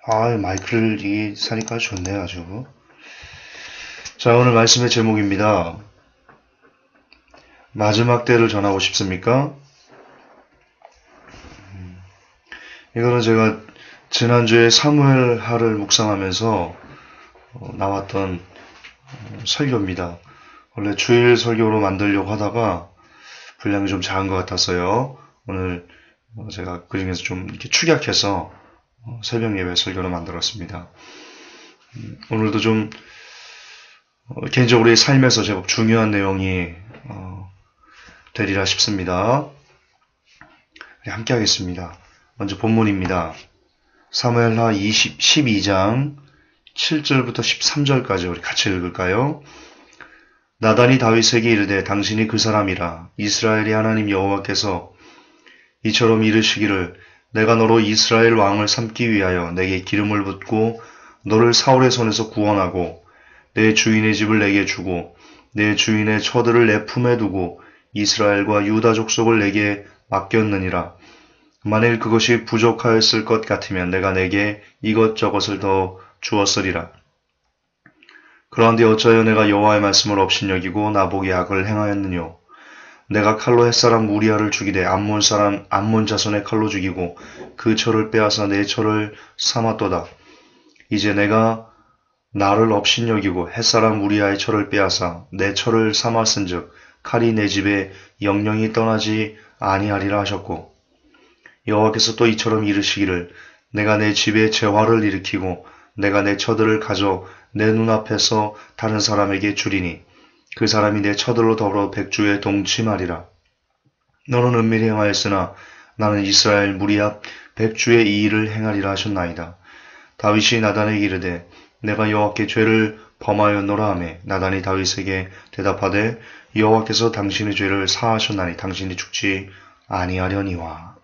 마이크를 이 사니까 좋네, 아주. 자, 오늘 말씀의 제목입니다. 마지막 때를 전하고 싶습니까? 이거는 제가 지난주에 사무엘하를 묵상하면서 나왔던 설교입니다. 원래 주일 설교로 만들려고 하다가 분량이 좀 작은 것 같았어요. 오늘 제가 그 중에서 좀 이렇게 축약해서 새벽 예배 설교로 만들었습니다. 오늘도 좀 개인적으로 의 삶에서 제법 중요한 내용이 되리라 싶습니다. 함께 하겠습니다. 먼저 본문입니다. 사무엘하 12장 7절부터 13절까지 우리 같이 읽을까요? 나단이 다윗에게 이르되 당신이 그 사람이라. 이스라엘의 하나님 여호와께서 이처럼 이르시기를 내가 너로 이스라엘 왕을 삼기 위하여 내게 기름을 붓고 너를 사울의 손에서 구원하고 내 주인의 집을 내게 주고 내 주인의 처들을 내 품에 두고 이스라엘과 유다 족속을 내게 맡겼느니라. 만일 그것이 부족하였을 것 같으면 내가 내게 이것저것을 더 주었으리라. 그런데 어찌하여 내가 여호와의 말씀을 업신여기고 나보기 악을 행하였느뇨. 내가 칼로 햇사람 우리아를 죽이되 암몬 자손의 칼로 죽이고 그 철을 빼앗아 내 철을 삼았도다. 이제 내가 나를 업신여기고 햇사람 우리아의 철을 빼앗아 내 철을 삼았은즉 칼이 내 집에 영영이 떠나지 아니하리라 하셨고, 여호와께서 또 이처럼 이르시기를 내가 내 집에 재화를 일으키고 내가 내 처들을 가져 내 눈앞에서 다른 사람에게 주리니 그 사람이 내 처들로 더불어 백주에 동침하리라. 너는 은밀히 행하였으나 나는 이스라엘 무리 앞 백주의 이 일을 행하리라 하셨나이다. 다윗이 나단에게 이르되 내가 여호와께 죄를 범하였노라 하매 나단이 다윗에게 대답하되 여호와께서 당신의 죄를 사하셨나니 당신이 죽지 아니하려니와.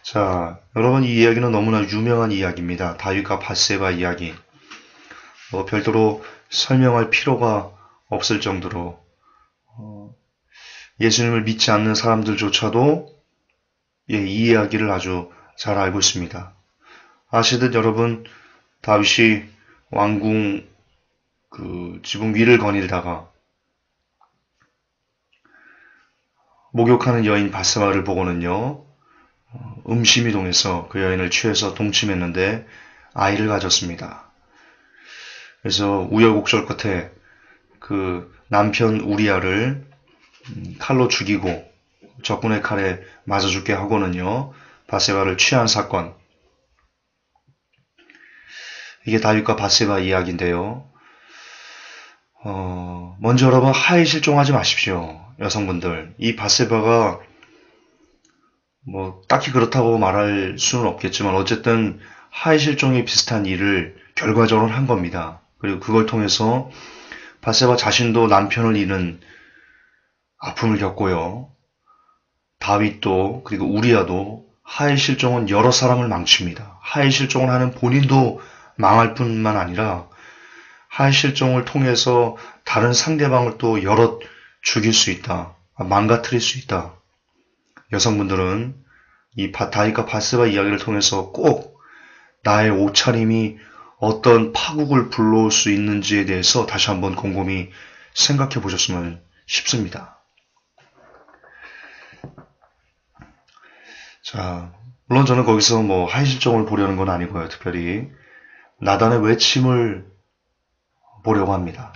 자, 여러분, 이 이야기는 너무나 유명한 이야기입니다. 다윗과 밧세바 이야기. 별도로 설명할 필요가 없을 정도로 예수님을 믿지 않는 사람들조차도 이 이야기를 아주 잘 알고 있습니다. 아시듯 여러분, 다윗이 왕궁 지붕 위를 거닐다가 목욕하는 여인 밧세바를 보고는요, 음심이 동해서 그 여인을 취해서 동침했는데 아이를 가졌습니다. 그래서 우여곡절 끝에 그 남편 우리아를 칼로 죽이고 적군의 칼에 맞아 죽게 하고는요, 밧세바를 취한 사건. 이게 다윗과 밧세바 이야기인데요. 먼저 여러분 하이 실종하지 마십시오. 여성분들. 이 밧세바가 딱히 그렇다고 말할 수는 없겠지만 어쨌든 하이 실종에 비슷한 일을 결과적으로 한 겁니다. 그리고 그걸 통해서 밧세바 자신도 남편을 잃은 아픔을 겪고요. 다윗도 그리고 우리아도 하이 실종은 여러 사람을 망칩니다. 하이 실종을 하는 본인도 망할 뿐만 아니라 하이 실종을 통해서 다른 상대방을 또 여럿 죽일 수 있다. 망가뜨릴 수 있다. 여성분들은 이 다윗과 밧세바 이야기를 통해서 꼭 나의 옷차림이 어떤 파국을 불러올 수 있는지에 대해서 다시 한번 곰곰이 생각해 보셨으면 싶습니다. 자, 물론 저는 거기서 하이실종을 보려는 건 아니고요. 특별히 나단의 외침을 보려고 합니다.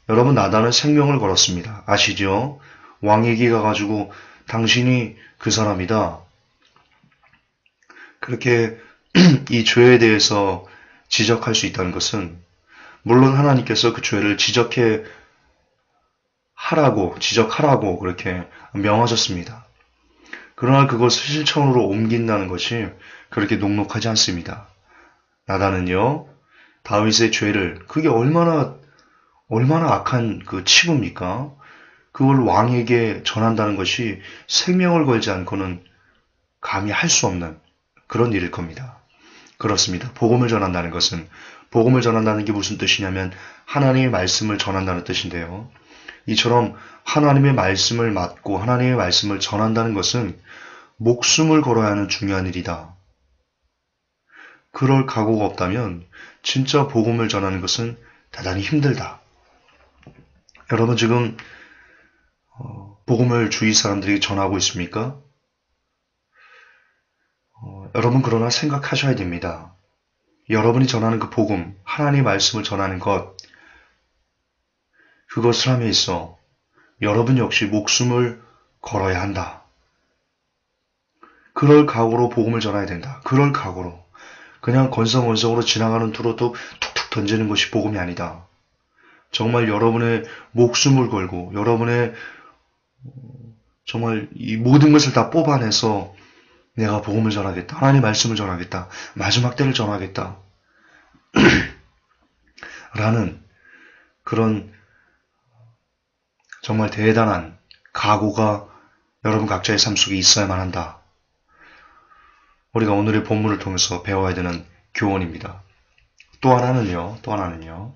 여러분, 나단은 생명을 걸었습니다. 아시죠? 왕에게 가가지고 당신이 그 사람이다. 그렇게 이 죄에 대해서 지적할 수 있다는 것은 물론 하나님께서 그 죄를 지적하라고 그렇게 명하셨습니다. 그러나 그것을 실천으로 옮긴다는 것이 그렇게 녹록하지 않습니다. 나단은요, 다윗의 죄를, 그게 얼마나 악한 그 치부입니까? 그걸 왕에게 전한다는 것이 생명을 걸지 않고는 감히 할 수 없는 그런 일일 겁니다. 그렇습니다. 복음을 전한다는 게 무슨 뜻이냐면 하나님의 말씀을 전한다는 뜻인데요. 이처럼 하나님의 말씀을 맡고 하나님의 말씀을 전한다는 것은 목숨을 걸어야 하는 중요한 일이다. 그럴 각오가 없다면 진짜 복음을 전하는 것은 대단히 힘들다. 여러분 지금 복음을 주위 사람들에게 전하고 있습니까? 여러분 그러나 생각하셔야 됩니다. 여러분이 전하는 그 복음, 하나님의 말씀을 전하는 것, 그것을 함에 있어 여러분 역시 목숨을 걸어야 한다. 그럴 각오로 복음을 전해야 된다. 그럴 각오로. 그냥 건성건성으로 지나가는 투로도 툭툭 던지는 것이 복음이 아니다. 정말 여러분의 목숨을 걸고 여러분의 정말 이 모든 것을 다 뽑아내서 내가 복음을 전하겠다. 하나님의 말씀을 전하겠다. 마지막 때를 전하겠다. 라는 그런 정말 대단한 각오가 여러분 각자의 삶 속에 있어야만 한다. 우리가 오늘의 본문을 통해서 배워야 되는 교훈입니다. 또 하나는요.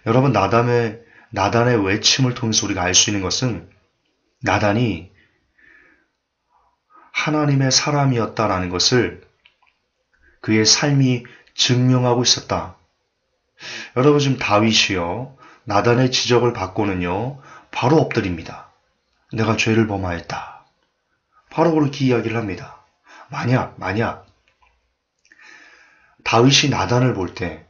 여러분 나단의 외침을 통해서 우리가 알 수 있는 것은 나단이 하나님의 사람이었다라는 것을 그의 삶이 증명하고 있었다. 여러분 지금 다윗이요. 나단의 지적을 받고는요. 바로 엎드립니다. 내가 죄를 범하였다. 바로 그렇게 이야기를 합니다. 만약 다윗이 나단을 볼 때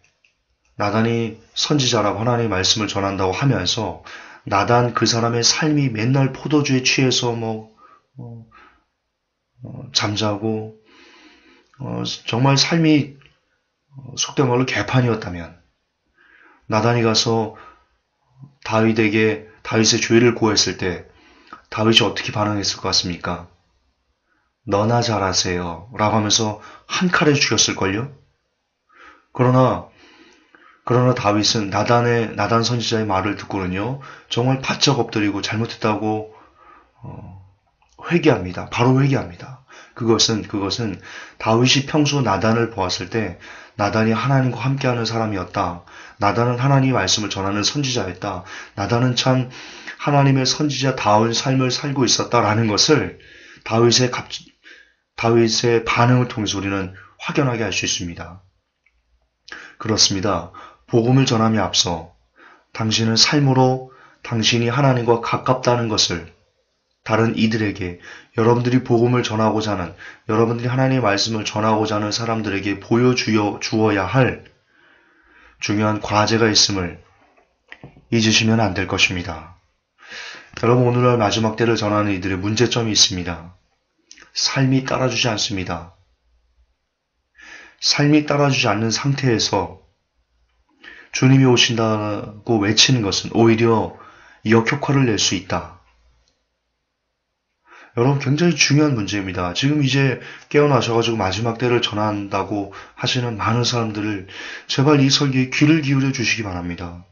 나단이 선지자라고 하나님의 말씀을 전한다고 하면서 나단 그 사람의 삶이 맨날 포도주에 취해서 잠자고 정말 삶이 속된 말로 개판이었다면 나단이 가서 다윗의 죄를 고했을 때 다윗이 어떻게 반응했을 것 같습니까? 너나 잘하세요 라고 하면서 한 칼에 죽였을걸요? 그러나 다윗은 나단 선지자의 말을 듣고는요, 정말 바짝 엎드리고 잘못했다고 회개합니다. 바로 회개합니다. 그것은 다윗이 평소 나단을 보았을 때 나단이 하나님과 함께하는 사람이었다. 나단은 하나님의 말씀을 전하는 선지자였다. 나단은 참 하나님의 선지자다운 삶을 살고 있었다라는 것을 다윗의 반응을 통해서 우리는 확연하게 알 수 있습니다. 그렇습니다. 복음을 전함에 앞서 당신은 삶으로 당신이 하나님과 가깝다는 것을 다른 이들에게 여러분들이 복음을 전하고자 하는 여러분들이 하나님의 말씀을 전하고자 하는 사람들에게 보여주어야 할 중요한 과제가 있음을 잊으시면 안 될 것입니다. 여러분 오늘날 마지막 때를 전하는 이들의 문제점이 있습니다. 삶이 따라주지 않습니다. 삶이 따라주지 않는 상태에서 주님이 오신다고 외치는 것은 오히려 역효과를 낼 수 있다. 여러분 굉장히 중요한 문제입니다. 지금 이제 깨어나셔가지고 마지막 때를 전한다고 하시는 많은 사람들을 제발 이 설교에 귀를 기울여 주시기 바랍니다.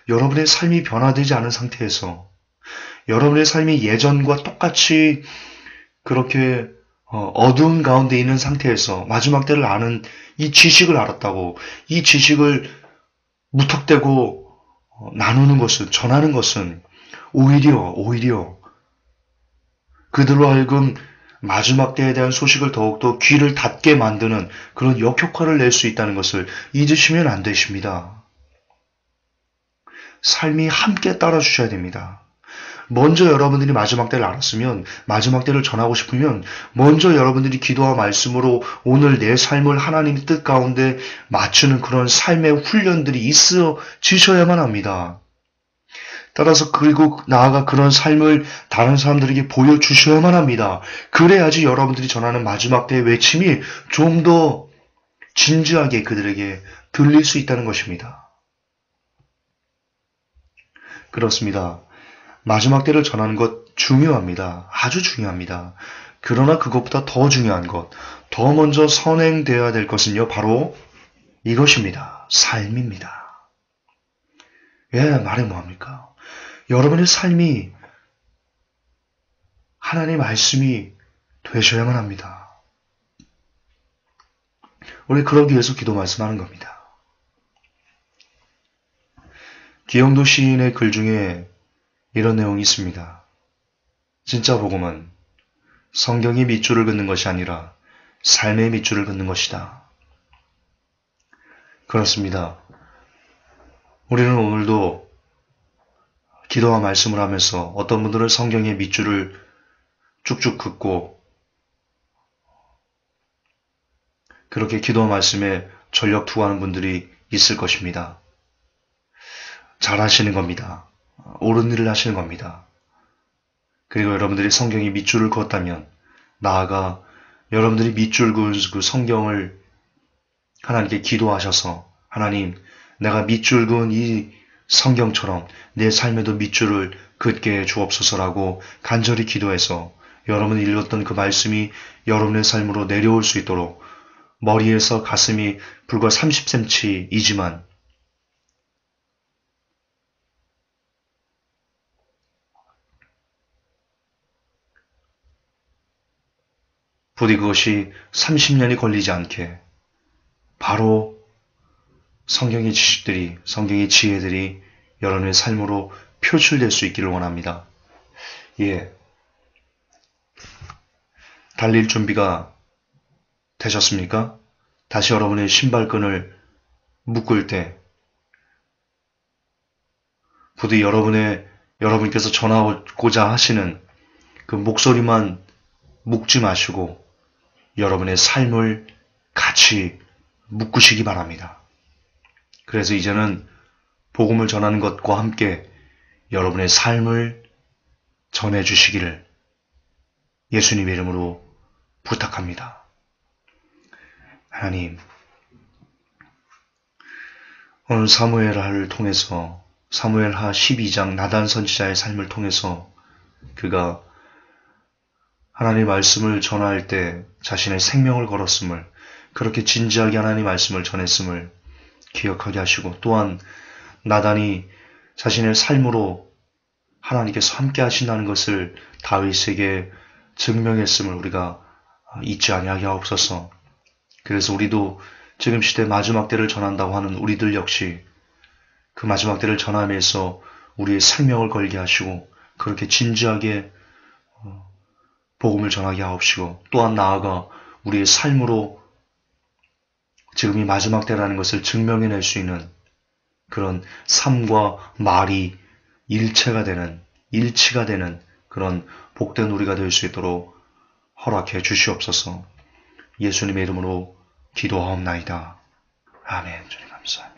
여러분의 삶이 변화되지 않은 상태에서 여러분의 삶이 예전과 똑같이 그렇게 어두운 가운데 있는 상태에서 마지막 때를 아는 이 지식을 알았다고 이 지식을 무턱대고 나누는 것은 전하는 것은 오히려 그들로 하여금 마지막 때에 대한 소식을 더욱더 귀를 닫게 만드는 그런 역효과를 낼 수 있다는 것을 잊으시면 안 되십니다. 삶이 함께 따라주셔야 됩니다. 먼저 여러분들이 마지막 때를 알았으면 마지막 때를 전하고 싶으면 먼저 여러분들이 기도와 말씀으로 오늘 내 삶을 하나님의 뜻 가운데 맞추는 그런 삶의 훈련들이 있어지셔야만 합니다. 따라서 그리고 나아가 그런 삶을 다른 사람들에게 보여주셔야만 합니다. 그래야지 여러분들이 전하는 마지막 때의 외침이 좀 더 진지하게 그들에게 들릴 수 있다는 것입니다. 그렇습니다. 마지막 때를 전하는 것 중요합니다. 아주 중요합니다. 그러나 그것보다 더 중요한 것, 더 먼저 선행되어야 될 것은요, 바로 이것입니다. 삶입니다. 말이 뭐합니까? 여러분의 삶이 하나님의 말씀이 되셔야만 합니다. 우리 그러기 위해서 기도 말씀하는 겁니다. 기영도 시인의 글 중에 이런 내용이 있습니다. 진짜 복음은 성경이 밑줄을 긋는 것이 아니라 삶의 밑줄을 긋는 것이다. 그렇습니다. 우리는 오늘도 기도와 말씀을 하면서 어떤 분들은 성경의 밑줄을 쭉쭉 긋고 그렇게 기도와 말씀에 전력 투구하는 분들이 있을 것입니다. 잘 하시는 겁니다. 옳은 일을 하시는 겁니다. 그리고 여러분들이 성경에 밑줄을 그었다면 나아가 여러분들이 밑줄 그은 그 성경을 하나님께 기도하셔서 하나님, 내가 밑줄 그은 이 성경처럼 내 삶에도 밑줄을 긋게 해 주옵소서라고 간절히 기도해서 여러분이 읽었던 그 말씀이 여러분의 삶으로 내려올 수 있도록 머리에서 가슴이 불과 30cm이지만 부디 그것이 30년이 걸리지 않게 바로 성경의 지식들이, 성경의 지혜들이 여러분의 삶으로 표출될 수 있기를 원합니다. 예. 달릴 준비가 되셨습니까? 다시 여러분의 신발끈을 묶을 때, 부디 여러분께서 전하고자 하시는 그 목소리만 묶지 마시고, 여러분의 삶을 같이 묶으시기 바랍니다. 그래서 이제는 복음을 전하는 것과 함께 여러분의 삶을 전해주시기를 예수님의 이름으로 부탁합니다. 하나님, 오늘 사무엘하를 통해서 사무엘하 12장 나단 선지자의 삶을 통해서 그가 하나님의 말씀을 전할 때 자신의 생명을 걸었음을, 그렇게 진지하게 하나님의 말씀을 전했음을 기억하게 하시고, 또한 나단이 자신의 삶으로 하나님께서 함께 하신다는 것을 다윗에게 증명했음을 우리가 잊지 아니하게 하옵소서. 그래서 우리도 지금 시대 마지막 때를 전한다고 하는 우리들 역시 그 마지막 때를 전함에서 우리의 생명을 걸게 하시고 그렇게 진지하게 복음을 전하게 하옵시고, 또한 나아가 우리의 삶으로 지금이 마지막 때라는 것을 증명해낼 수 있는 그런 삶과 말이 일치가 되는 그런 복된 우리가 될 수 있도록 허락해 주시옵소서. 예수님의 이름으로 기도하옵나이다. 아멘. 주님 감사합니다.